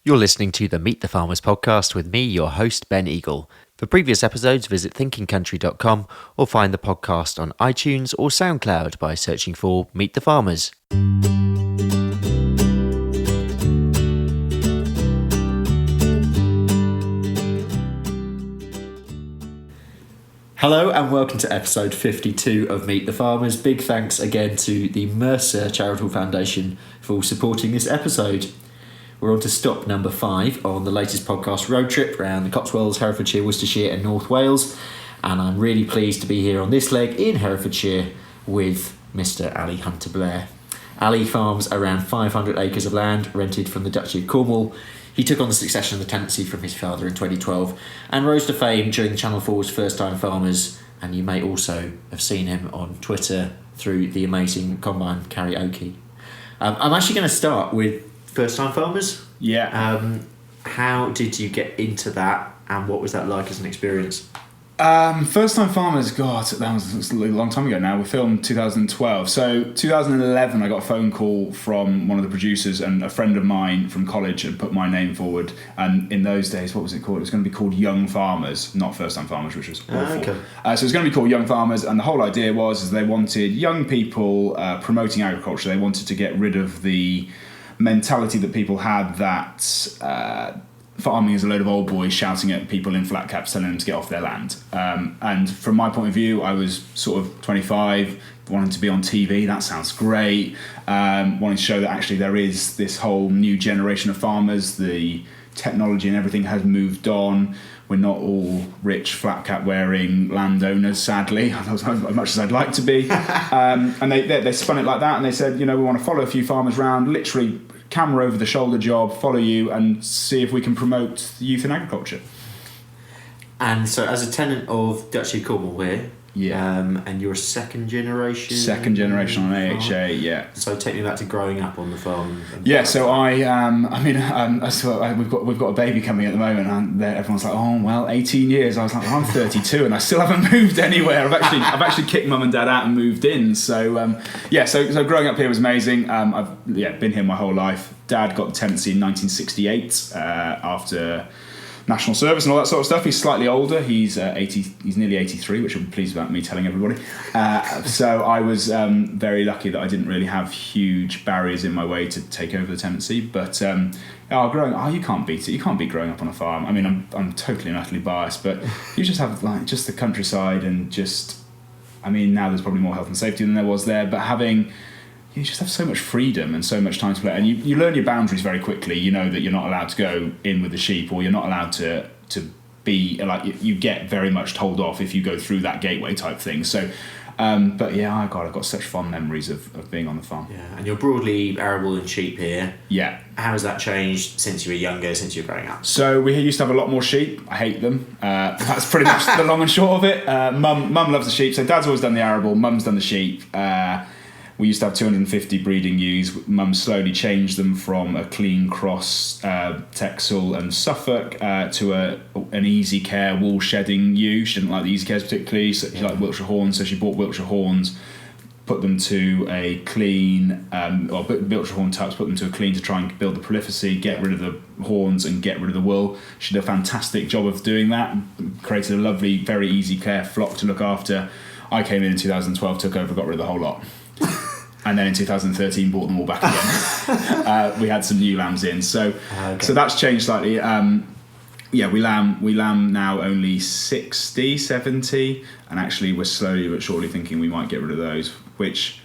You're listening to the Meet the Farmers podcast with me, your host, Ben Eagle. For previous episodes, visit thinkingcountry.com or find the podcast on iTunes or SoundCloud by searching for Meet the Farmers. Hello and welcome to episode 52 of Meet the Farmers. Big thanks again to the Mercer Charitable Foundation for supporting this episode. We're on to stop number 5 on the latest podcast road trip around the Cotswolds, Herefordshire, Worcestershire and North Wales. And I'm really pleased to be here on this leg in Herefordshire with Mr. Ally Hunter Blair. Ally farms around 500 acres of land rented from the Duchy of Cornwall. He took on the succession of the tenancy from his father in 2012 and rose to fame during Channel 4's First Time Farmers, and you may also have seen him on Twitter through the amazing Combine Karaoke. I'm actually going to start with First Time Farmers. Yeah. How did you get into that and what was that like as an experience? First Time Farmers, God, that was a long time ago now. We filmed 2012. So 2011, I got a phone call from one of the producers, and a friend of mine from college had put my name forward. And in those days, what was it called? It was going to be called Young Farmers, not First Time Farmers, which was awful. Okay. So it was going to be called Young Farmers, and the whole idea was they wanted young people promoting agriculture. They wanted to get rid of the mentality that people had that farming is a load of old boys shouting at people in flat caps telling them to get off their land. And from my point of view, I was sort of 25, wanting to be on TV. That sounds great. Wanting to show that actually there is this whole new generation of farmers. The technology and everything has moved on. We're not all rich flat cap wearing landowners, sadly, as much as I'd like to be. And they spun it like that, and they said, we want to follow a few farmers around, literally camera over the shoulder job, follow you and see if we can promote youth in agriculture. And so as a tenant of Duchy of Cornwall here, and you're a second generation on AHA, yeah. So take me back to growing up on the farm. Yeah, so we've got a baby coming at the moment, and everyone's like, oh well, 18 years. I was like, I'm 32 and I still haven't moved anywhere. I've actually kicked mum and dad out and moved in. So so growing up here was amazing. I've been here my whole life. Dad got the tenancy in 1968 after national service and all that sort of stuff. He's slightly older. He's nearly 83, which I'm pleased about me telling everybody. So I was very lucky that I didn't really have huge barriers in my way to take over the tenancy. But you can't beat it. You can't beat growing up on a farm. I mean, I'm totally and utterly biased, but you just have just the countryside and now there's probably more health and safety than there was there, but you just have so much freedom and so much time to play, and you learn your boundaries very quickly. You know that you're not allowed to go in with the sheep, or you're not allowed to be like, you get very much told off if you go through that gateway type thing. So I've got such fond memories of being on the farm. Yeah, and you're broadly arable and sheep here. Yeah. How has that changed since you were younger, since you were growing up? So we used to have a lot more sheep. I hate them. That's pretty much the long and short of it. Mum loves the sheep, so Dad's always done the arable, Mum's done the sheep. We used to have 250 breeding ewes. Mum slowly changed them from a clean cross Texel and Suffolk to an easy care wool shedding ewe. She didn't like the easy cares particularly, so she liked Wiltshire Horns, so she bought Wiltshire Horns, put them to a clean, Wiltshire Horn tucks, put them to a clean to try and build the prolificacy, get rid of the horns and get rid of the wool. She did a fantastic job of doing that, created a lovely, very easy care flock to look after. I came in 2012, took over, got rid of the whole lot. And then in 2013 bought them all back again. We had some new lambs in, so that's changed slightly. We lamb now only 60, 70, and actually we're slowly but surely thinking we might get rid of those, which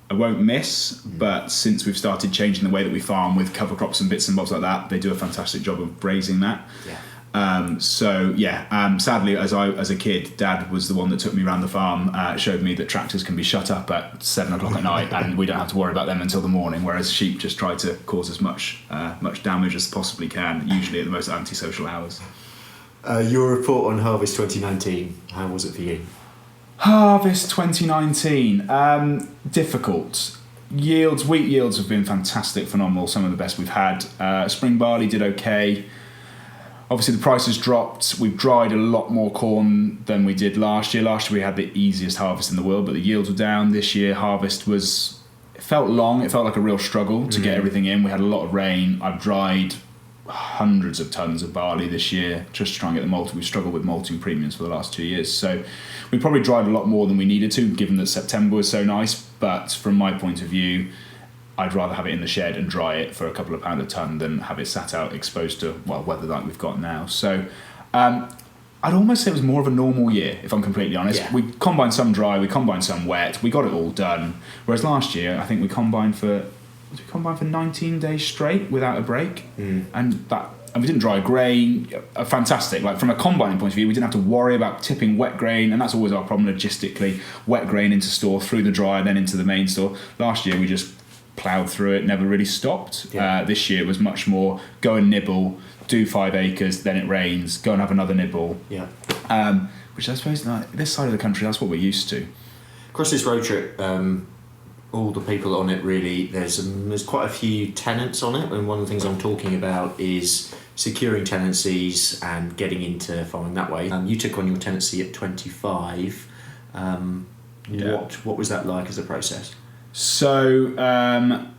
I won't miss. But since we've started changing the way that we farm with cover crops and bits and bobs like that, they do a fantastic job of grazing that. Yeah. Sadly, as a kid, Dad was the one that took me around the farm, showed me that tractors can be shut up at 7 o'clock at night and we don't have to worry about them until the morning, whereas sheep just try to cause as much damage as possibly can, usually at the most antisocial hours. Your report on Harvest 2019, how was it for you? Harvest 2019, difficult. Wheat yields have been fantastic, phenomenal, some of the best we've had. Spring barley did okay. Obviously the price has dropped. We've dried a lot more corn than we did last year. Last year we had the easiest harvest in the world, but the yields were down. This year harvest felt long. It felt like a real struggle to get everything in. We had a lot of rain. I've dried hundreds of tons of barley this year just to try and get the malting. We've struggled with malting premiums for the last 2 years, so we probably dried a lot more than we needed to, given that September was so nice. But from my point of view, I'd rather have it in the shed and dry it for a couple of pound a tonne than have it sat out exposed to weather like we've got now. So I'd almost say it was more of a normal year, if I'm completely honest. Yeah. We combined some dry, we combined some wet, we got it all done. Whereas last year, I think we combined for 19 days straight without a break, and we didn't dry grain. Fantastic. Like from a combining point of view, we didn't have to worry about tipping wet grain, and that's always our problem logistically. Wet grain into store, through the dryer, then into the main store. Last year we just ploughed through it, never really stopped. Yeah. This year it was much more go and nibble, do 5 acres, then it rains, go and have another nibble. Yeah. Which I suppose this side of the country, that's what we're used to. Across this road trip, all the people on it really, there's quite a few tenants on it, and one of the things I'm talking about is securing tenancies and getting into farming that way. You took on your tenancy at 25. What was that like as a process? So, I'm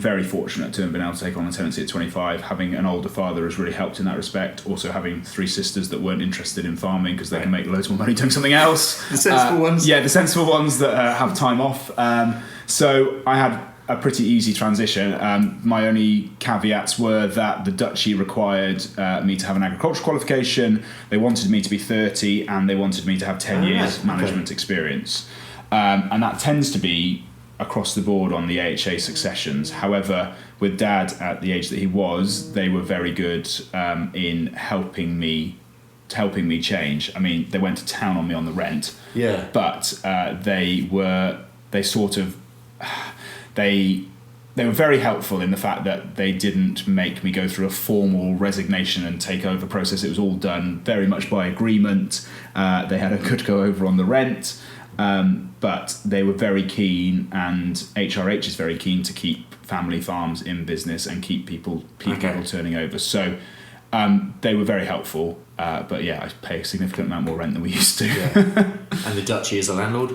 very fortunate to have been able to take on a tenancy at 25. Having an older father has really helped in that respect. Also having 3 sisters that weren't interested in farming because they can make loads more money doing something else. The sensible ones? Yeah, the sensible ones that have time off. So I had a pretty easy transition. My only caveats were that the duchy required me to have an agricultural qualification. They wanted me to be 30 and they wanted me to have 10 years management experience. And that tends to be across the board on the AHA successions. However, with Dad at the age that he was, they were very good in helping me change. I mean, they went to town on me on the rent. Yeah. But they were very helpful in the fact that they didn't make me go through a formal resignation and takeover process. It was all done very much by agreement. They had a good go over on the rent. But they were very keen, and HRH is very keen to keep family farms in business and keep people turning over. So they were very helpful. But yeah, I pay a significant amount more rent than we used to. Yeah. And the duchy is a landlord?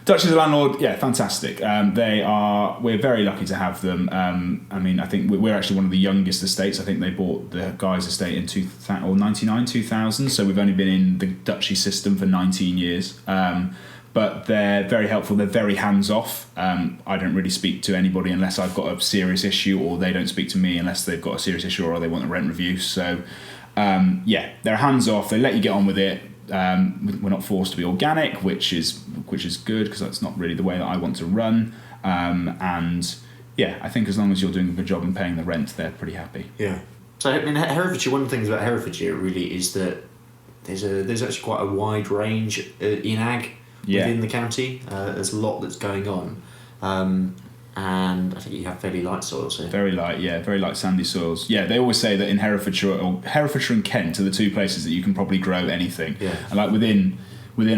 Duchy is a landlord, yeah, fantastic. We're very lucky to have them. I think we're actually one of the youngest estates. I think they bought the Guy's estate in 2000, so we've only been in the duchy system for 19 years. But they're very helpful. They're very hands-off. I don't really speak to anybody unless I've got a serious issue, or they don't speak to me unless they've got a serious issue or they want a rent review. So, they're hands-off. They let you get on with it. We're not forced to be organic, which is good because that's not really the way that I want to run. I think as long as you're doing a good job and paying the rent, they're pretty happy. Yeah. So I mean, Herefordshire. One of the things about Herefordshire really is that there's actually quite a wide range in ag. Within the county, there's a lot that's going on, and I think you have fairly light soils here. Very light sandy soils. Yeah, they always say that in Herefordshire and Kent are the 2 places that you can probably grow anything. Yeah. And like within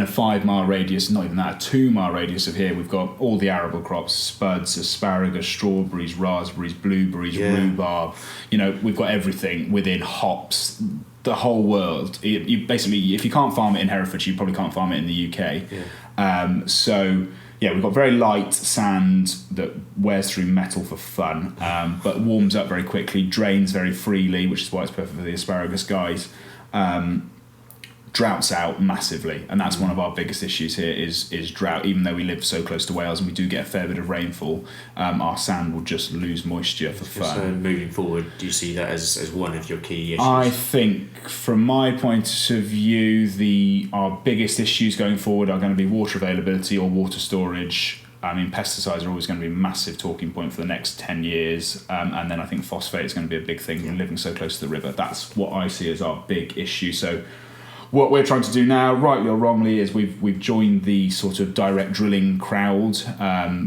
a 5 mile radius, not even that, a 2 mile radius of here, we've got all the arable crops: spuds, asparagus, strawberries, raspberries, blueberries, rhubarb. We've got everything within hops. The whole world. You basically, if you can't farm it in Herefordshire, you probably can't farm it in the UK. Yeah. We've got very light sand that wears through metal for fun, but warms up very quickly, drains very freely, which is why it's perfect for the asparagus guys. Droughts out massively, and that's one of our biggest issues here is drought. Even though we live so close to Wales and we do get a fair bit of rainfall, our sand will just lose moisture for fun. So moving forward, do you see that as one of your key issues? I think from my point of view, our biggest issues going forward are going to be water availability or water storage. I mean, pesticides are always going to be a massive talking point for the next 10 years. And then I think phosphate is going to be a big thing. We're living so close to the river. That's what I see as our big issue. So what we're trying to do now, rightly or wrongly, is we've joined the sort of direct drilling crowd,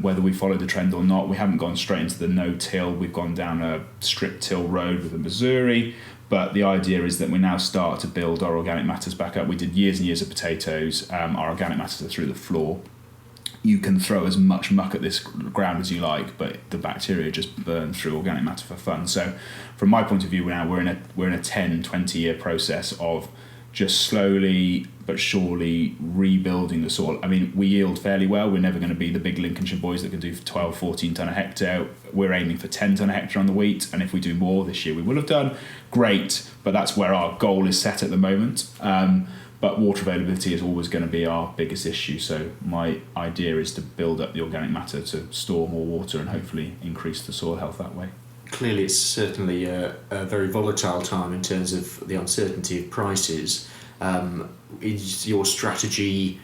whether we follow the trend or not. We haven't gone straight into the no-till. We've gone down a strip till road with the Missouri. But the idea is that we now start to build our organic matters back up. We did years and years of potatoes. Our organic matters are through the floor. You can throw as much muck at this ground as you like, but the bacteria just burn through organic matter for fun. So from my point of view now, we're in a 10, 20 year process of just slowly but surely rebuilding the soil. I mean, we yield fairly well. We're never going to be the big Lincolnshire boys that can do 12, 14 tonne a hectare. We're aiming for 10 tonne a hectare on the wheat, and if we do more this year, we will have done great, but that's where our goal is set at the moment. But water availability is always going to be our biggest issue, so my idea is to build up the organic matter to store more water and hopefully increase the soil health that way. Clearly, it's certainly a very volatile time in terms of the uncertainty of prices. Is your strategy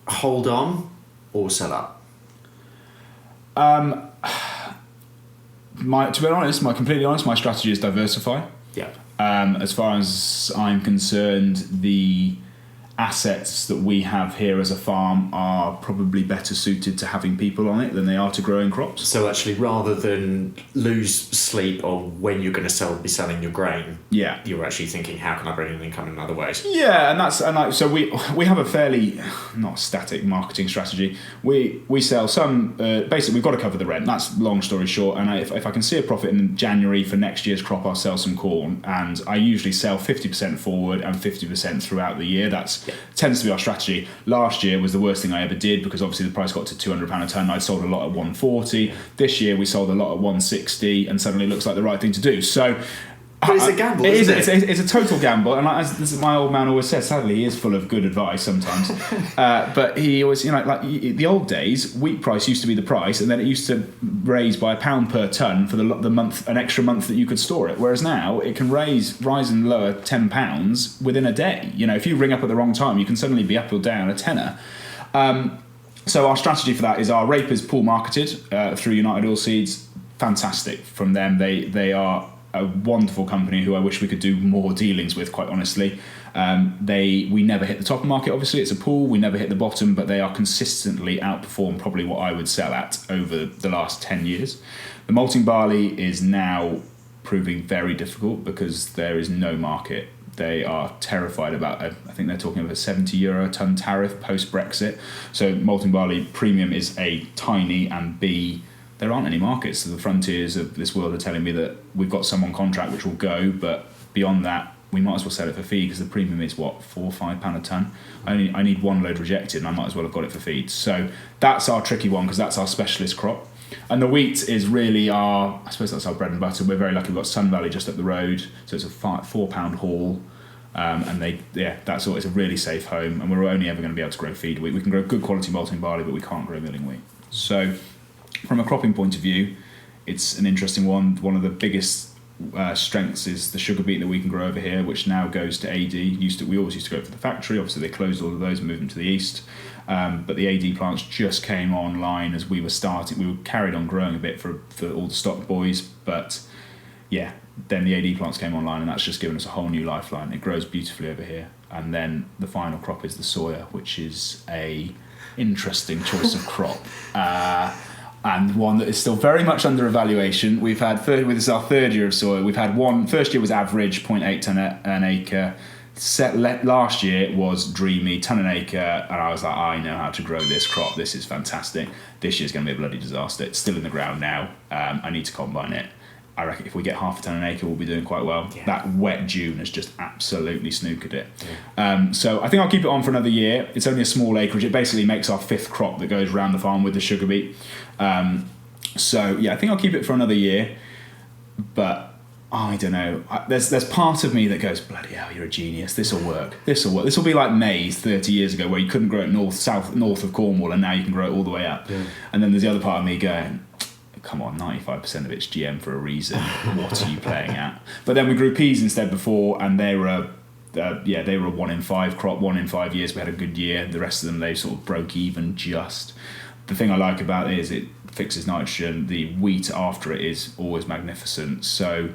hold on or sell up? To be honest, my strategy is diversify. Yeah. As far as I'm concerned, the assets that we have here as a farm are probably better suited to having people on it than they are to growing crops. So actually, rather than lose sleep on when you're going to be selling your grain, yeah, you're actually thinking, how can I bring in income in other ways? Yeah, so we have a fairly not static marketing strategy. We sell some. Basically, we've got to cover the rent. That's long story short. And if I can see a profit in January for next year's crop, I'll sell some corn. And I usually sell 50% forward and 50% throughout the year. Tends to be our strategy. Last year was the worst thing I ever did because obviously the price got to £200 a tonne. I'd sold a lot at 140. This year we sold a lot at 160, and suddenly it looks like the right thing to do. So, but it's a gamble, isn't it? It's a total gamble, and as my old man always says, sadly he is full of good advice sometimes. But he always, like the old days, wheat price used to be the price, and then it used to raise by £1 per tonne for the month, an extra month that you could store it. Whereas now it can rise and lower £10 within a day. If you ring up at the wrong time, you can suddenly be up or down a tenner. So our strategy for that is our rape is pool marketed through United Oilseeds. Fantastic from them. They are a wonderful company who I wish we could do more dealings with, quite honestly. We never hit the top of the market, obviously. It's a pool. We never hit the bottom, but they are consistently outperform probably what I would sell at over the last 10 years. The malting barley is now proving very difficult because there is no market. They are terrified about, I think they're talking about a €70 a tonne tariff post-Brexit. So malting barley premium is A, tiny, and B, there aren't any markets. So the frontiers of this world are telling me that we've got some on contract which will go, but beyond that, we might as well sell it for feed because the premium is £4 or £5 a tonne. I need one load rejected and I might as well have got it for feed. So that's our tricky one because that's our specialist crop. And the wheat is really I suppose that's our bread and butter. We're very lucky we've got Sun Valley just up the road, so it's a £4 haul. And that's all. It's a really safe home, and we're only ever going to be able to grow feed wheat. We can grow good quality malting barley, but we can't grow milling wheat. So from a cropping point of view, it's an interesting one. One of the biggest strengths is the sugar beet that we can grow over here, which now goes to AD. We always used to go for the factory. Obviously, they closed all of those and moved them to the east. But the AD plants just came online as we were starting. We were carried on growing a bit for all the stock boys, but yeah, then the AD plants came online, and that's just given us a whole new lifeline. It grows beautifully over here. And then the final crop is the soya, which is a interesting choice of crop. And one that is still very much under evaluation. We've had, this is our third year of soya, we've had first year was average, 0.8 tonne an acre. Last year was dreamy, tonne an acre, and I was like, I know how to grow this crop, this is fantastic. This year's going to be a bloody disaster. It's still in the ground now. I need to combine it. I reckon if we get half a tonne an acre, we'll be doing quite well. Yeah. That wet June has just absolutely snookered it. Yeah. So I think I'll keep it on for another year. It's only a small acreage. It basically makes our fifth crop that goes around the farm with the sugar beet. So yeah, I think I'll keep it for another year. But I don't know. There's part of me that goes, bloody hell, you're a genius. This will work. This will be like maize 30 years ago, where you couldn't grow it north of Cornwall, and now you can grow it all the way up. Yeah. And then there's the other part of me going, come on, 95% of it's GM for a reason. What are you playing at? But then we grew peas instead before, and they were a 1 in 5 crop. 1 in 5 years we had a good year. The rest of them, they sort of broke even just. The thing I like about it is it fixes nitrogen. The wheat after it is always magnificent. So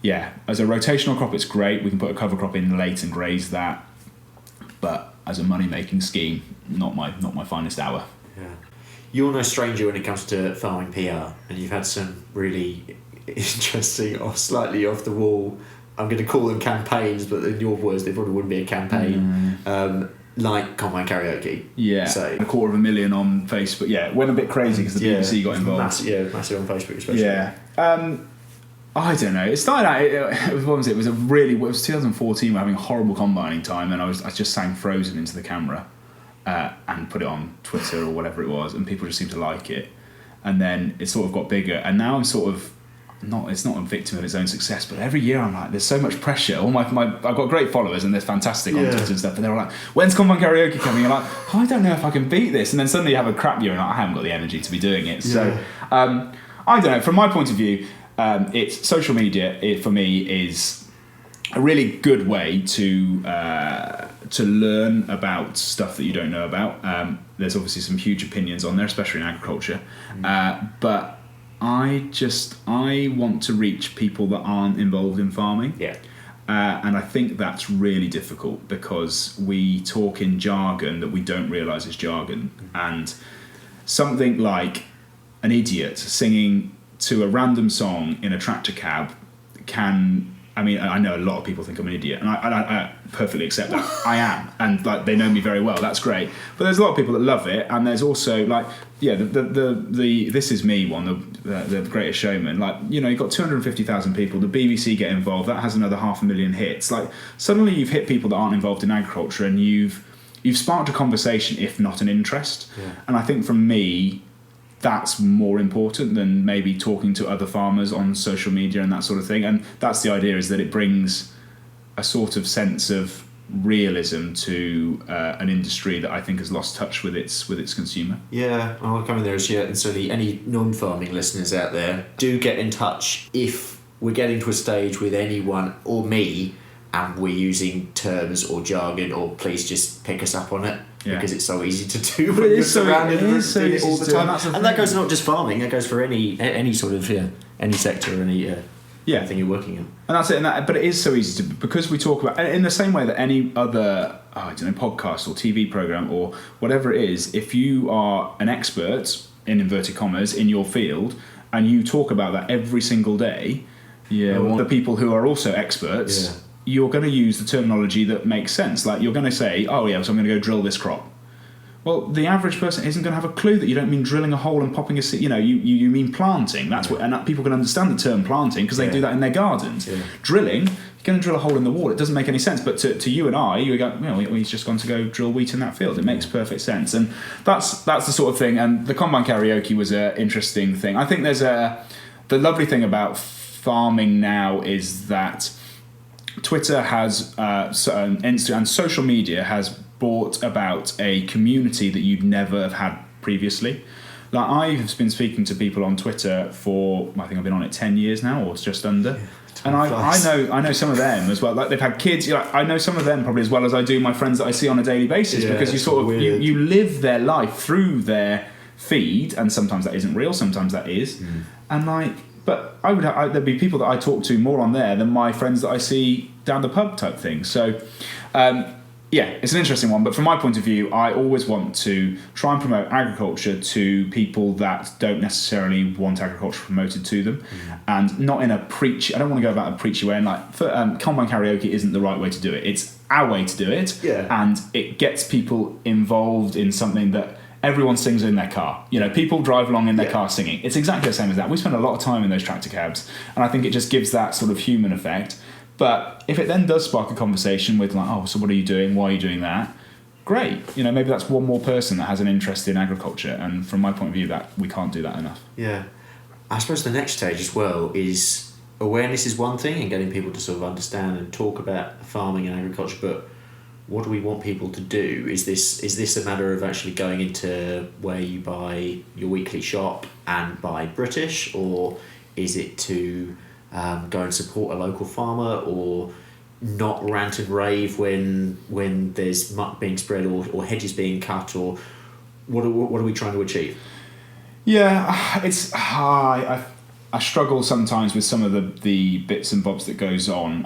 yeah, as a rotational crop it's great. We can put a cover crop in late and graze that. But as a money making scheme, not my finest hour. Yeah. You're no stranger when it comes to farming PR, and you've had some really interesting or slightly off the wall, I'm going to call them campaigns, but in your words they probably wouldn't be a campaign, like Combine Karaoke. Yeah, so 250,000 on Facebook. Yeah, it went a bit crazy because the BBC got involved. Massive on Facebook especially. Yeah. I don't know. It started out. It was 2014. We were having a horrible combining time, and I just sang "Frozen" into the camera, and put it on Twitter or whatever it was, and people just seemed to like it. And then it sort of got bigger, and now I'm sort of it's not a victim of its own success, but every year I'm like, there's so much pressure. I've got great followers and they're fantastic on Twitter and stuff, and they're like, when's Combine Karaoke coming? You're like, oh, I don't know if I can beat this. And then suddenly you have a crap year and I haven't got the energy to be doing it. So I don't know. From my point of view, it's social media. It for me is a really good way to learn about stuff that you don't know about. There's obviously some huge opinions on there, especially in agriculture, but I want to reach people that aren't involved in farming. Yeah. And I think that's really difficult because we talk in jargon that we don't realise is jargon. And something like an idiot singing to a random song in a tractor cab I know a lot of people think I'm an idiot, and I perfectly accept that. I am, and like they know me very well. That's great. But there's a lot of people that love it, and there's also like the This Is Me one, the Greatest Showman. Like you've got 250,000 people. The BBC get involved. That has another 500,000 hits. Like suddenly you've hit people that aren't involved in agriculture, and you've sparked a conversation, if not an interest. Yeah. And I think for me, that's more important than maybe talking to other farmers on social media and that sort of thing. And that's the idea, is that it brings a sort of sense of realism to an industry that I think has lost touch with its consumer. Yeah, I'll come in there as yet. And so any non-farming listeners out there, do get in touch if we're getting to a stage with anyone or me and we're using terms or jargon, or please just pick us up on it. Yeah. Because it's so easy to do when you're surrounded with it all the time. And that goes not just farming, it goes for any sort of any sector, any thing you're working in. And that's it. But it is so easy to, because we talk about, in the same way that any other podcast or TV program or whatever it is, if you are an expert in inverted commas in your field and you talk about that every single day, the people who are also experts. Yeah. You're going to use the terminology that makes sense. Like you're going to say, so I'm going to go drill this crop. Well, the average person isn't going to have a clue that you don't mean drilling a hole and popping a seed. You mean planting. That's what, and people can understand the term planting because they do that in their gardens. Yeah. Drilling, you're going to drill a hole in the wall. It doesn't make any sense. But to you and I, you go, he's just gone to go drill wheat in that field. It makes perfect sense. And that's the sort of thing. And the Combine Karaoke was an interesting thing. I think there's the lovely thing about farming now is that Twitter has and social media has brought about a community that you'd never have had previously. Like I've been speaking to people on Twitter for, I think I've been on it 10 years now, or just under. Yeah, and I know some of them as well. Like they've had kids. I know some of them probably as well as I do my friends that I see on a daily basis, because you sort of you live their life through their feed, and sometimes that isn't real, sometimes that is, and But there'd be people that I talk to more on there than my friends that I see down the pub type thing. So, it's an interesting one. But from my point of view, I always want to try and promote agriculture to people that don't necessarily want agriculture promoted to them, and not in a preachy. I don't want to go about a preachy way. And Combine Karaoke isn't the right way to do it. It's our way to do it, and it gets people involved in something that everyone sings in their car. People drive along in their car singing. It's exactly the same as that. We spend a lot of time in those tractor cabs, and I think it just gives that sort of human effect. But if it then does spark a conversation with so what are you doing? Why are you doing that? Great. Maybe that's one more person that has an interest in agriculture. And from my point of view, that we can't do that enough. Yeah. I suppose the next stage as well is awareness is one thing, and getting people to sort of understand and talk about farming and agriculture, but what do we want people to do? Is this a matter of actually going into where you buy your weekly shop and buy British, or is it to go and support a local farmer, or not rant and rave when there's muck being spread or hedges being cut, or what are we trying to achieve? Yeah, it's I struggle sometimes with some of the bits and bobs that goes on.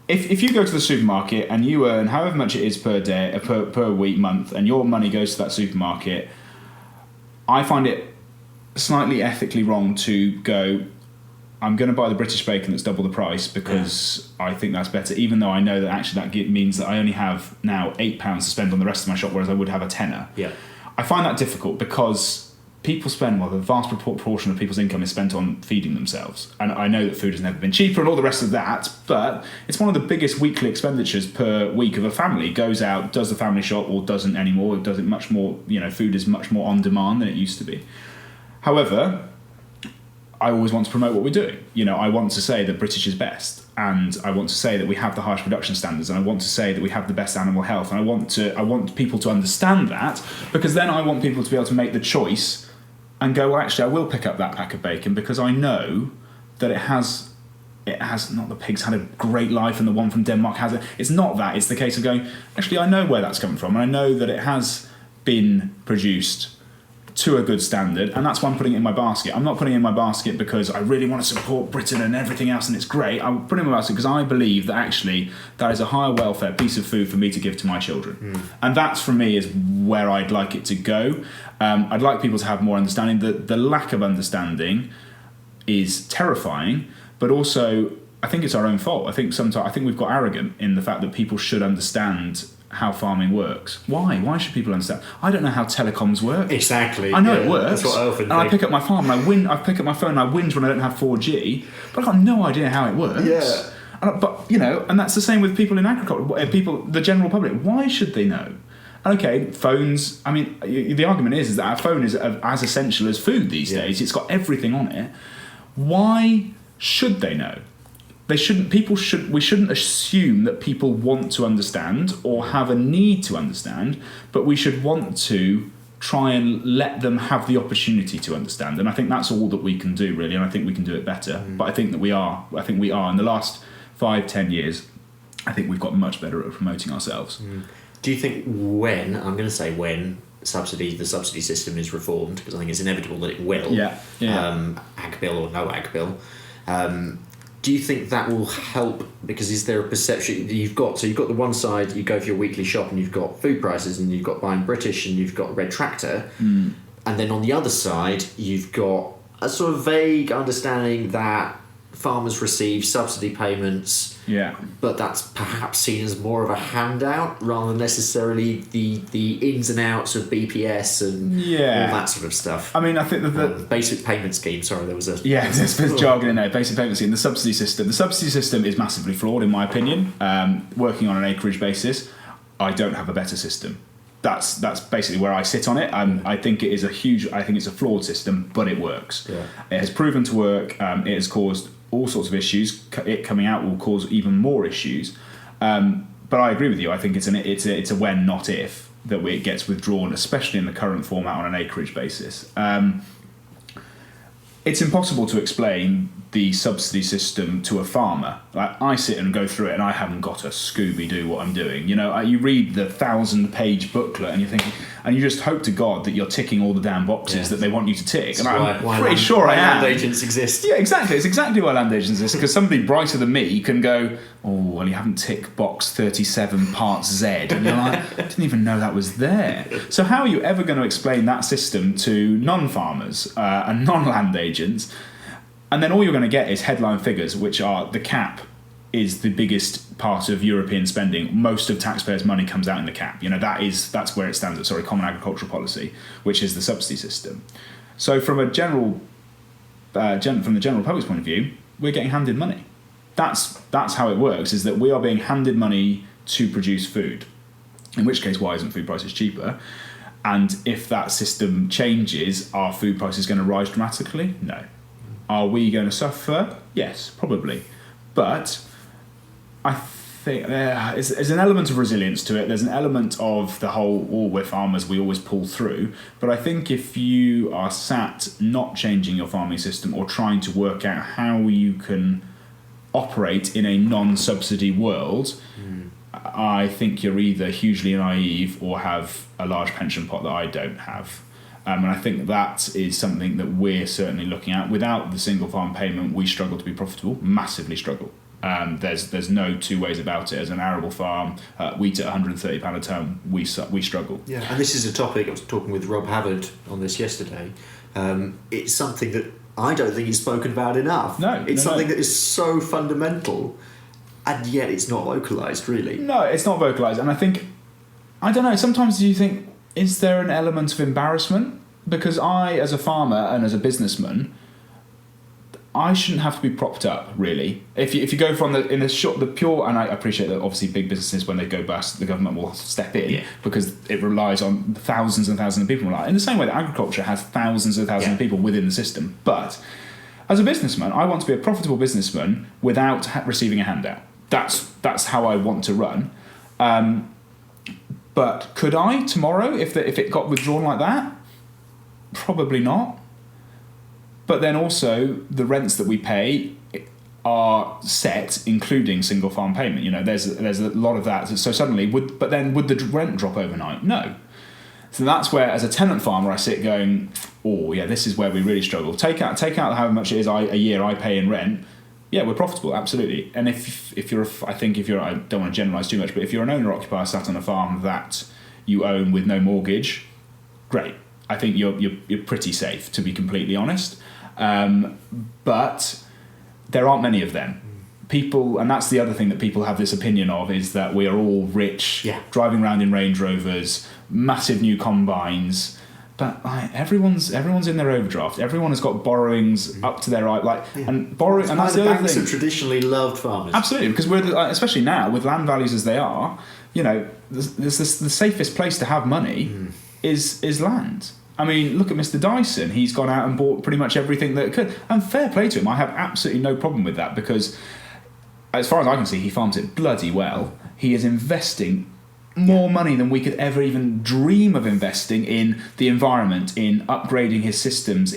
If you go to the supermarket and you earn however much it is per day, per week, month, and your money goes to that supermarket, I find it slightly ethically wrong to go, I'm going to buy the British bacon that's double the price because I think that's better, even though I know that actually that means that I only have now £8 to spend on the rest of my shop, whereas I would have a tenner. Yeah. I find that difficult because the vast proportion of people's income is spent on feeding themselves. And I know that food has never been cheaper and all the rest of that, but it's one of the biggest weekly expenditures per week of a family. Goes out, does the family shop, or doesn't anymore, does it much more, food is much more on demand than it used to be. However, I always want to promote what we're doing. I want to say that British is best, and I want to say that we have the highest production standards, and I want to say that we have the best animal health, and I want people to understand that, because then I want people to be able to make the choice and go, well, actually, I will pick up that pack of bacon because I know that it has not the pig's had a great life and the one from Denmark has it. It's not that. It's the case of going, actually, I know where that's coming from, and I know that it has been produced to a good standard, and that's why I'm putting it in my basket. I'm not putting it in my basket because I really want to support Britain and everything else and it's great. I'm putting it in my basket because I believe that actually that is a higher welfare piece of food for me to give to my children. And that, for me, is where I'd like it to go. I'd like people to have more understanding. The lack of understanding is terrifying, but also I think it's our own fault. I think we've got arrogant in the fact that people should understand how farming works. Why should people understand? I don't know how telecoms work. Exactly. I know it works. That's what I often think. I pick up my farm and I pick up my phone and I whinge when I don't have 4G, but I've got no idea how it works. Yeah. And that's the same with people in agriculture, the general public. Why should they know? Okay, phones, I mean, the argument is that our phone is as essential as food these days. It's got everything on it. Why should they know? We shouldn't assume that people want to understand or have a need to understand, but we should want to try and let them have the opportunity to understand. And I think that's all that we can do, really, and I think we can do it better. But I think that we are. In the last 5-10 years, I think we've got much better at promoting ourselves. Do you think when the subsidy system is reformed, because I think it's inevitable that it will, ag bill or no ag bill, do you think that will help? Because is there a perception you've got the one side, you go for your weekly shop and you've got food prices and you've got buying British and you've got Red Tractor, and then on the other side you've got a sort of vague understanding that farmers receive subsidy payments, but that's perhaps seen as more of a handout rather than necessarily the ins and outs of BPS and all that sort of stuff. I mean, I think that the basic payment scheme. Sorry, there was a there's jargon in there. Basic payment scheme. The subsidy system is massively flawed, in my opinion. Working on an acreage basis, I don't have a better system. That's basically where I sit on it. I think it's a flawed system, but it works. It has proven to work. It has caused all sorts of issues. It coming out will cause even more issues. But I agree with you. I think it's a when, not if, that it gets withdrawn, especially in the current format on an acreage basis. It's impossible to explain the subsidy system to a farmer. Like, I sit and go through it and I haven't got a Scooby-Doo what I'm doing. You read the 1,000-page booklet and you're thinking, and you just hope to God that you're ticking all the damn boxes that they want you to tick. And I'm pretty sure I am. Land agents exist. Yeah, exactly. It's exactly why land agents exist, because somebody brighter than me can go, oh, well, you haven't ticked box 37 part Z. And you're like, I didn't even know that was there. So how are you ever going to explain that system to non-farmers and non-land agents? And then all you're going to get is headline figures, which are the cap is the biggest part of European spending. Most of taxpayers' money comes out in the cap. That's where it stands at. Common agricultural policy, which is the subsidy system. So from the general public's point of view, we're getting handed money. That's how it works. Is that we are being handed money to produce food. In which case, why isn't food prices cheaper? And if that system changes, are food prices going to rise dramatically? No. Are we going to suffer? Yes, probably. But I think there's an element of resilience to it. There's an element of the whole, we're farmers, we always pull through. But I think if you are sat not changing your farming system or trying to work out how you can operate in a non-subsidy world, I think you're either hugely naive or have a large pension pot that I don't have. And I think that is something that we're certainly looking at. Without the single farm payment, we struggle to be profitable, massively struggle. There's no two ways about it. As an arable farm, wheat at £130 a tonne, we struggle. Yeah, and this is a topic, I was talking with Rob Havard on this yesterday. It's something that I don't think is spoken about enough. It's something that is so fundamental, and yet it's not vocalised, really. No, it's not vocalised. And I think, I don't know, sometimes you think, is there an element of embarrassment because I, as a farmer and as a businessman, I shouldn't have to be propped up, really. If you go from the pure, and I appreciate that obviously big businesses, when they go bust, the government will step in because it relies on thousands and thousands of people. In the same way that agriculture has thousands and thousands of people within the system. But as a businessman, I want to be a profitable businessman without receiving a handout. That's how I want to run. But could I tomorrow, if it got withdrawn like that? Probably not. But then also the rents that we pay are set, including single farm payment. You know, there's a lot of that. So suddenly, would the rent drop overnight? No. So that's where, as a tenant farmer, I sit going, oh yeah, this is where we really struggle. Take out how much it is a year I pay in rent. Yeah, we're profitable, absolutely. And if you're, I don't want to generalise too much, but if you're an owner occupier sat on a farm that you own with no mortgage, great. I think you're pretty safe, to be completely honest. But there aren't many of them. People, and that's the other thing that people have this opinion of, is that we are all rich, driving around in Range Rovers, massive new combines. But everyone's in their overdraft. Everyone has got borrowings up to their eye, and borrowing. And that's the other banks thing. have traditionally loved farmers. Absolutely, because especially now with land values as they are, you know, the safest place to have money is land. I mean, look at Mr. Dyson. He's gone out and bought pretty much everything that could. And fair play to him. I have absolutely no problem with that, because as far as I can see, he farms it bloody well. He is investing more money than we could ever even dream of investing in the environment, in upgrading his systems,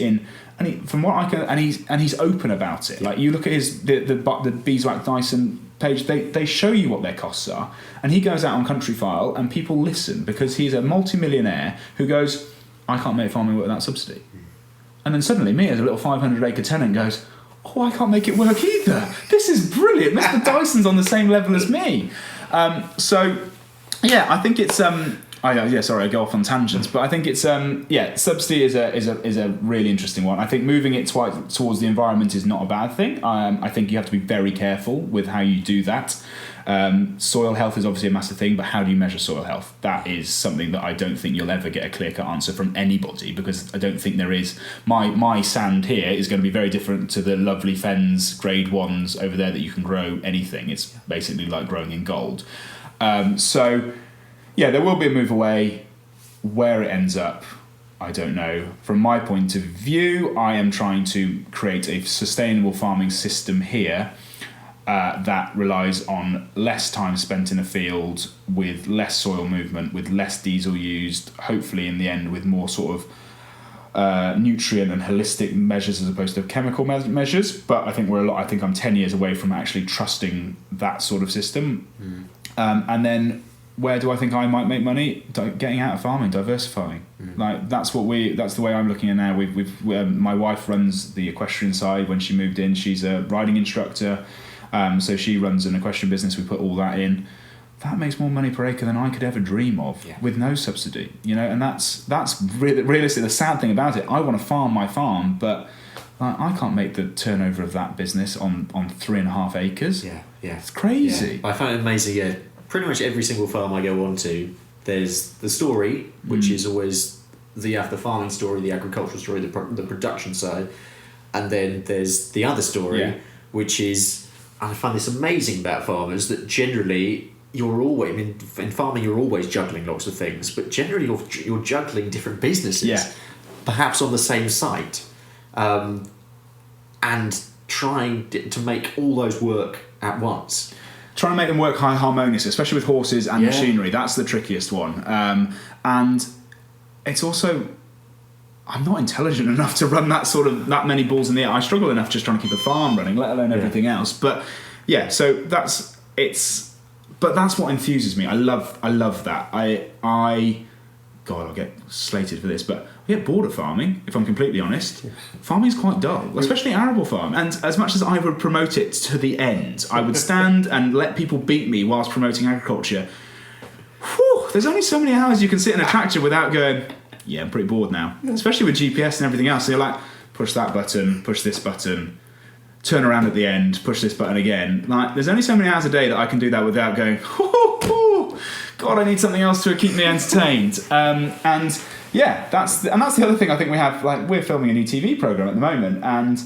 from what I can, and he's open about it. Like, you look at the Beeswax Dyson page, they show you what their costs are, and he goes out on Country File and people listen, because he's a multi-millionaire who goes, I can't make farming work without subsidy. And then suddenly me, as a little 500-acre tenant, goes, oh, I can't make it work either. This is brilliant. Mr. Dyson's on the same level as me. So, yeah, I think it's... sorry, I go off on tangents, but I think it's... subsidy is a really interesting one. I think moving it towards the environment is not a bad thing. I think you have to be very careful with how you do that. Soil health is obviously a massive thing, but how do you measure soil health? That is something that I don't think you'll ever get a clear-cut answer from anybody, because I don't think there is. My sand here is going to be very different to the lovely Fens grade 1s over there that you can grow anything. It's basically like growing in gold. So, yeah, there will be a move away. Where it ends up, I don't know. From my point of view, I am trying to create a sustainable farming system here that relies on less time spent in a field, with less soil movement, with less diesel used, hopefully in the end with more sort of nutrient and holistic measures as opposed to chemical measures. But I think I'm 10 years away from actually trusting that sort of system. And then where do I think I might make money? Getting out of farming, diversifying. Like, that's the way I'm looking at now. My wife runs the equestrian side. When she moved in, she's a riding instructor. So she runs an equestrian business. We put all that in. That makes more money per acre than I could ever dream of, with no subsidy. You know, and that's realistic. The sad thing about it, I want to farm my farm, but I can't make the turnover of that business on 3.5 acres. It's crazy. I find it amazing. Pretty much every single farm I go on to, there's the story, which is always the farming story, the agricultural story, the production side, and then there's the other story, which is, I find this amazing about farmers, that generally you're always, in farming you're always juggling lots of things, but generally you're juggling different businesses, perhaps on the same site, and trying to make all those work at once. Trying to make them work harmonious, especially with horses and machinery. That's the trickiest one. And it's also, I'm not intelligent enough to run that many balls in the air. I struggle enough just trying to keep a farm running, let alone everything else. But yeah, so that's what enthuses me. I love that. God, I'll get slated for this, but I get bored of farming, if I'm completely honest. Farming's quite dull, especially arable farm. And as much as I would promote it to the end, I would stand and let people beat me whilst promoting agriculture. Whew, there's only so many hours you can sit in a tractor without going, I'm pretty bored now. Especially with GPS and everything else. So you're like, push that button, push this button, turn around at the end, push this button again. Like, there's only so many hours a day that I can do that without going, God, I need something else to keep me entertained. And Yeah, that's the other thing I think we have. Like, we're filming a new TV program at the moment, and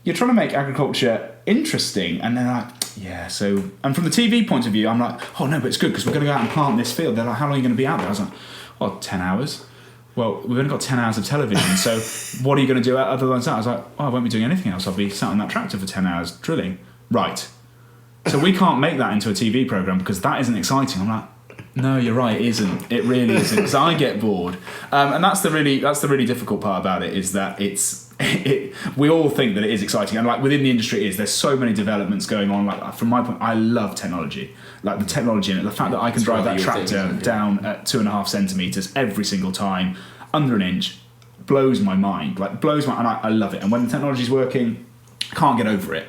you're trying to make agriculture interesting, and they're like, yeah, so... And from the TV point of view, I'm like, oh, no, but it's good, because we're going to go out and plant this field. They're like, how long are you going to be out there? I was like, oh, 10 hours. Well, we've only got 10 hours of television, so what are you going to do other than that? I was like, oh, I won't be doing anything else. I'll be sat on that tractor for 10 hours drilling. Right. So we can't make that into a TV programme because that isn't exciting. I'm like, no, you're right, it isn't. It really isn't, because I get bored. And that's the really difficult part about it, is that we all think that it is exciting, and like within the industry it is. There's so many developments going on. Like, from my point, I love technology. Like the technology in it, the fact that I can drive that tractor down at 2.5 centimetres every single time, under an inch, blows my mind. And I love it. And when the technology's working, I can't get over it.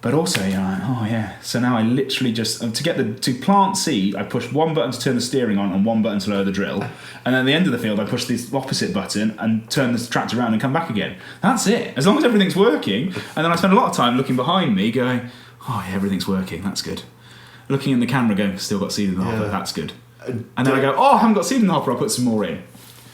But also, you're like, oh yeah. So now I literally just, to plant seed, I push one button to turn the steering on and one button to lower the drill. And then at the end of the field, I push the opposite button and turn the tractor around and come back again. That's it. As long as everything's working. And then I spend a lot of time looking behind me going, oh yeah, everything's working. That's good. Looking in the camera going, still got seed in the hopper. That's good. And then I go, oh, I haven't got seed in the hopper. I'll put some more in.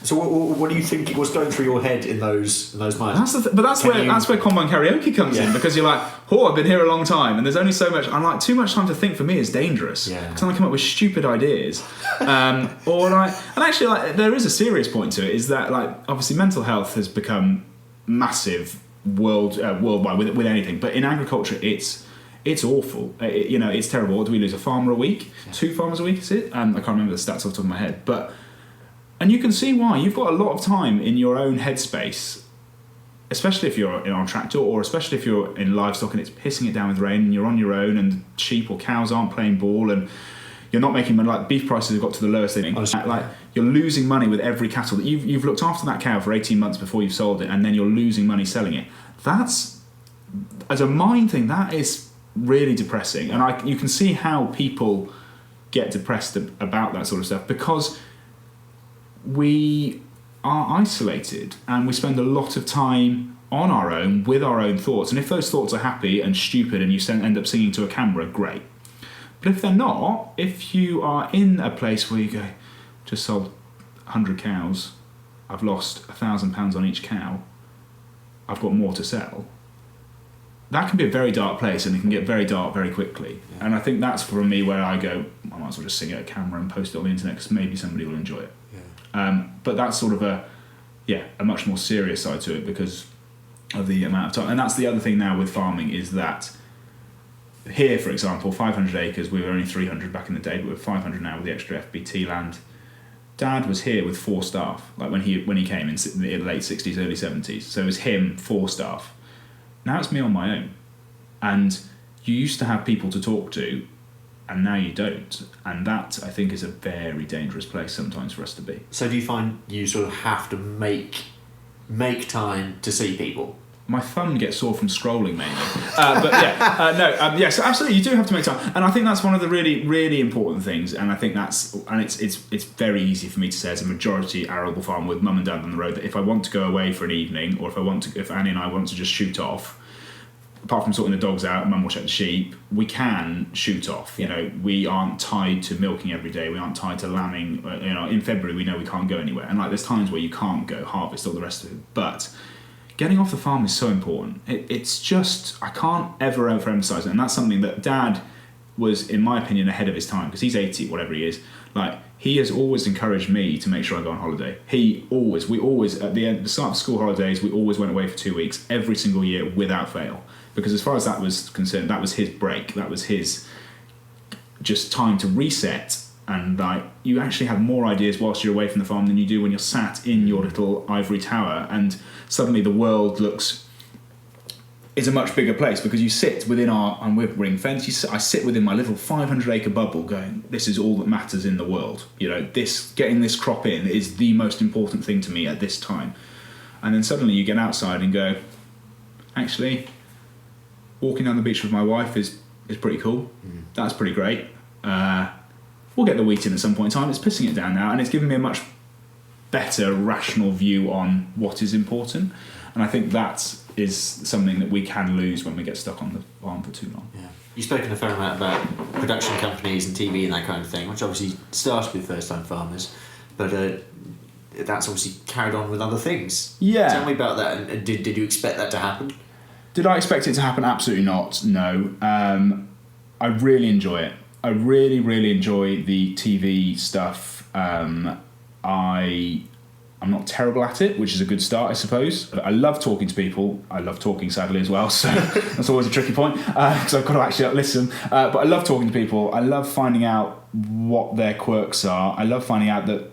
So what do you think was going through your head in those moments? That's where combine karaoke comes in, because you're like, oh, I've been here a long time, and there's only so much. I'm like, too much time to think for me is dangerous. Because I come up with stupid ideas, and actually, there is a serious point to it. Is that, like, obviously mental health has become massive worldwide with anything, but in agriculture it's awful. It's terrible. What do we lose? A farmer a week? 2 farmers a week? Is it? I can't remember the stats off the top of my head, but. And you can see why. You've got a lot of time in your own headspace, especially if you're on a tractor, or especially if you're in livestock and it's pissing it down with rain and you're on your own and sheep or cows aren't playing ball and you're not making money. Like, beef prices have got to the lowest thing. Like, you're losing money with every cattle. That you've looked after that cow for 18 months before you've sold it, and then you're losing money selling it. That's, as a mind thing, that is really depressing. And you can see how people get depressed about that sort of stuff, because we are isolated and we spend a lot of time on our own with our own thoughts. And if those thoughts are happy and stupid and you end up singing to a camera, great. But if they're not, if you are in a place where you go, just sold 100 cows, I've lost £1,000 on each cow, I've got more to sell, that can be a very dark place, and it can get very dark very quickly. Yeah. And I think that's for me where I go, I might as well just sing at a camera and post it on the internet, because maybe somebody will enjoy it. But that's sort of a much more serious side to it, because of the amount of time. And that's the other thing now with farming, is that here, for example, 500 acres, we were only 300 back in the day, but we're 500 now with the extra FBT land. Dad was here with 4 staff, like when he came in the late 60s, early 70s. So it was him, 4 staff. Now it's me on my own. And you used to have people to talk to, and now you don't. And that, I think, is a very dangerous place sometimes for us to be. So do you find you sort of have to make time to see people? My thumb gets sore from scrolling mainly. Yes, absolutely, you do have to make time. And I think that's one of the really, really important things. And I think it's very easy for me to say, as a majority arable farm with mum and dad on the road, that if I want to go away for an evening, or if Annie and I want to just shoot off, apart from sorting the dogs out, mum will check the sheep, we can shoot off. We aren't tied to milking every day. We aren't tied to lambing. In February we know we can't go anywhere. And there's times where you can't go harvest, all the rest of it. But getting off the farm is so important. It's just, I can't ever overemphasize it. And that's something that Dad was, in my opinion, ahead of his time, because he's 80, whatever he is. He has always encouraged me to make sure I go on holiday. We always, at the start of school holidays, we always went away for 2 weeks, every single year, without fail. Because as far as that was concerned, that was his break. That was his just time to reset. And you actually have more ideas whilst you're away from the farm than you do when you're sat in your little ivory tower, and suddenly the world is a much bigger place, because you sit within and we're ring fence. I sit within my little 500-acre bubble, going, this is all that matters in the world. Getting this crop in is the most important thing to me at this time. And then suddenly you get outside and go, actually, walking down the beach with my wife is pretty cool. That's pretty great. We'll get the wheat in at some point in time. It's pissing it down now, and it's given me a much better, rational view on what is important. And I think that is something that we can lose when we get stuck on the farm for too long. Yeah. You've spoken a fair amount about production companies and TV and that kind of thing, which obviously starts with first-time farmers. But that's obviously carried on with other things. Yeah. Tell me about that, and did you expect that to happen? Did I expect it to happen? Absolutely not, no. I really enjoy it. I really, really enjoy the TV stuff. I'm not terrible at it, which is a good start, I suppose. But I love talking to people. I love talking, sadly, as well, so that's always a tricky point, because I've got to actually listen. But I love talking to people. I love finding out what their quirks are. I love finding out that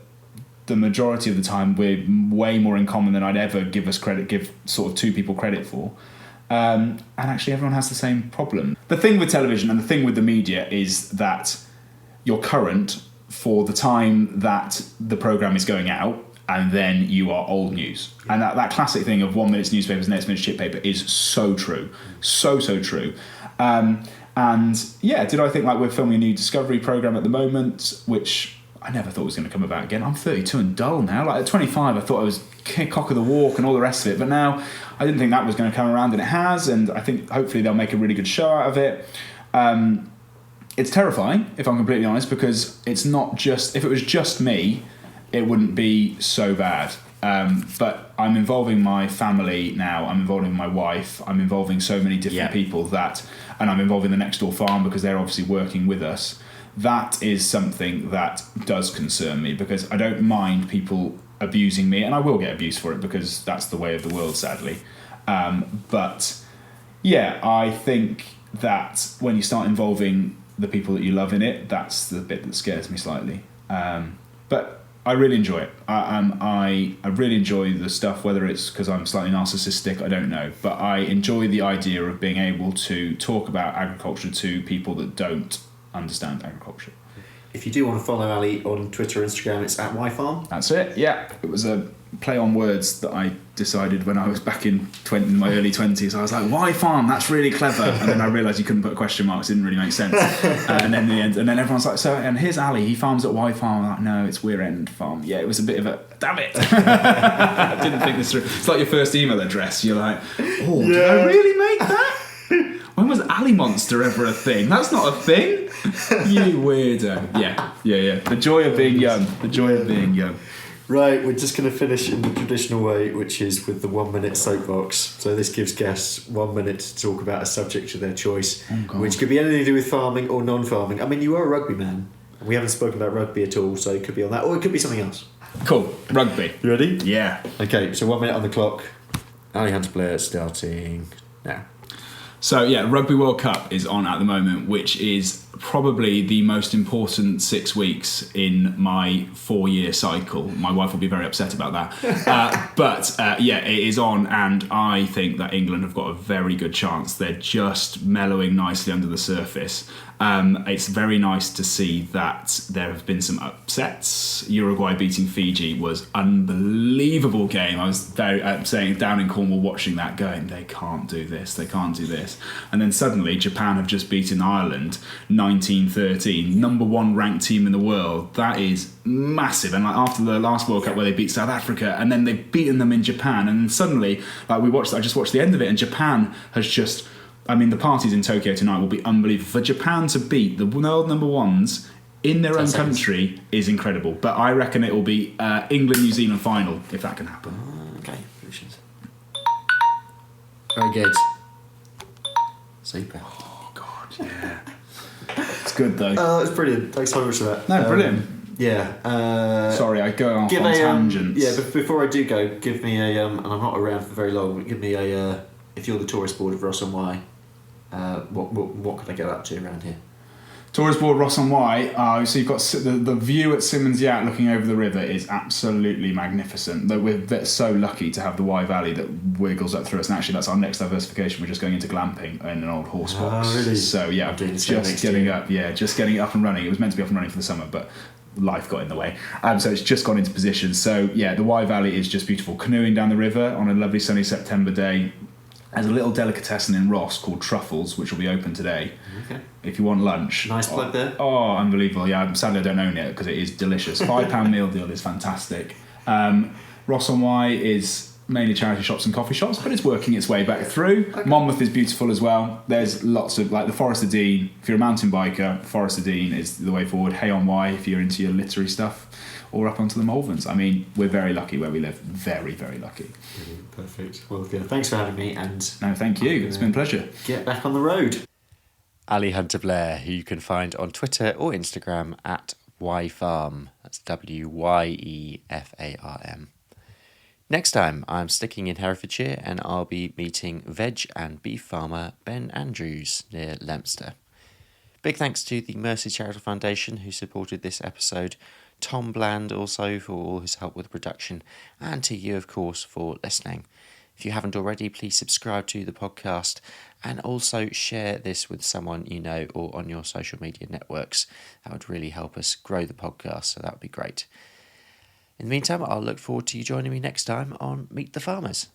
the majority of the time we're way more in common than I'd ever give sort of two people credit for. And actually everyone has the same problem. The thing with television and the thing with the media is that you're current for the time that the programme is going out, and then you are old news. And that classic thing of 1 minute's newspapers, next minute's chip paper is so true. So true. And yeah, did I think like we're filming a new Discovery programme at the moment, which I never thought was going to come about again. I'm 32 and dull now. Like at 25, I thought I was cock of the walk and all the rest of it. But now I didn't think that was going to come around, and it has. And I think hopefully they'll make a really good show out of it. It's terrifying, if I'm completely honest, because it's not just... If it was just me, it wouldn't be so bad. But I'm involving my family now. I'm involving my wife. I'm involving so many different people that... And I'm involving the next door farm because they're obviously working with us. That is something that does concern me, because I don't mind people abusing me, and I will get abused for it because that's the way of the world, sadly. But yeah, I think that when you start involving the people that you love in it, that's the bit that scares me slightly. But I really enjoy it. I really enjoy the stuff, whether it's because I'm slightly narcissistic, I don't know. But I enjoy the idea of being able to talk about agriculture to people that don't understand agriculture. If you do want to follow Ali on Twitter or Instagram, it's at YFarm. That's it, yeah. It was a play on words that I decided when I was back in my early 20s. I was like, YFarm, that's really clever. And then I realised you couldn't put question marks, it didn't really make sense. And then in the end, and then everyone's like, so, and here's Ali, he farms at YFarm. I'm like, no, it's Weir End Farm. Yeah, it was a bit of a, damn it. I didn't think this through. It's like your first email address. You're like, oh, did I really make that? When was Ali Monster ever a thing? That's not a thing. You weirdo. Yeah. The joy of being young. The joy of being young. Right, we're just going to finish in the traditional way, which is with the 1 minute soapbox. So this gives guests 1 minute to talk about a subject of their choice, which could be anything to do with farming or non-farming. I mean, you are a rugby man, and we haven't spoken about rugby at all, so it could be on that, or it could be something else. Cool. Rugby. You ready? Yeah. Okay, so 1 minute on the clock. Ally Hunter Blair starting now. So yeah, Rugby World Cup is on at the moment, which is probably the most important 6 weeks in my 4-year cycle. My wife will be very upset about that. But yeah, it is on, and I think that England have got a very good chance. They're just mellowing nicely under the surface. It's very nice to see that there have been some upsets. Uruguay beating Fiji was unbelievable game. I was very saying down in Cornwall watching that, going, they can't do this. And then suddenly Japan have just beaten Ireland 19-13, number 1 ranked team in the world. That is massive. And like after the last World Cup where they beat South Africa, and then they've beaten them in Japan, and then suddenly I just watched the end of it, and Japan has just... I mean, the parties in Tokyo tonight will be unbelievable. For Japan to beat the world number 1s in their own country is incredible. But I reckon it will be England-New Zealand final, if that can happen. Okay, predictions. Very good. Super. Oh, God, yeah. It's good, though. Oh, it's brilliant. Thanks so much for that. No, brilliant. Yeah. Sorry, I go off on tangents. Yeah, but before I do go, give me a... and I'm not around for very long, but give me a... if you're the tourist board of Ross and Y, what could I get up to around here? Tourist board Ross and Y. So you've got the view at Simmons Yacht looking over the river is absolutely magnificent. We're so lucky to have the Wye Valley that wiggles up through us. And actually, that's our next diversification. We're just going into glamping in an old horse box. Oh, really? So yeah, just getting up and running. It was meant to be up and running for the summer, but life got in the way. So it's just gone into position. So yeah, the Wye Valley is just beautiful. Canoeing down the river on a lovely sunny September day. There's a little delicatessen in Ross called Truffles, which will be open today. Okay. If you want lunch. Nice plug there. Oh, unbelievable. Yeah, sadly I don't own it because it is delicious. £5 meal deal is fantastic. Ross on Y is mainly charity shops and coffee shops, but it's working its way back through. Okay. Monmouth is beautiful as well. There's lots of, like the Forest of Dean. If you're a mountain biker, Forest of Dean is the way forward. Hay on Wye if you're into your literary stuff, or up onto the Malverns. I mean, we're very lucky where we live. Very, very lucky. Brilliant. Perfect. Well, good. Thanks for having me. And no, thank you. It's been a pleasure. Get back on the road. Ally Hunter Blair, who you can find on Twitter or Instagram at Wyfarm. That's WYEFARM. Next time, I'm sticking in Herefordshire and I'll be meeting veg and beef farmer Ben Andrews near Leominster. Big thanks to the Mercy Charitable Foundation who supported this episode, Tom Bland also for all his help with production, and to you, of course, for listening. If you haven't already, please subscribe to the podcast and also share this with someone you know or on your social media networks. That would really help us grow the podcast, so that would be great. In the meantime, I'll look forward to you joining me next time on Meet the Farmers.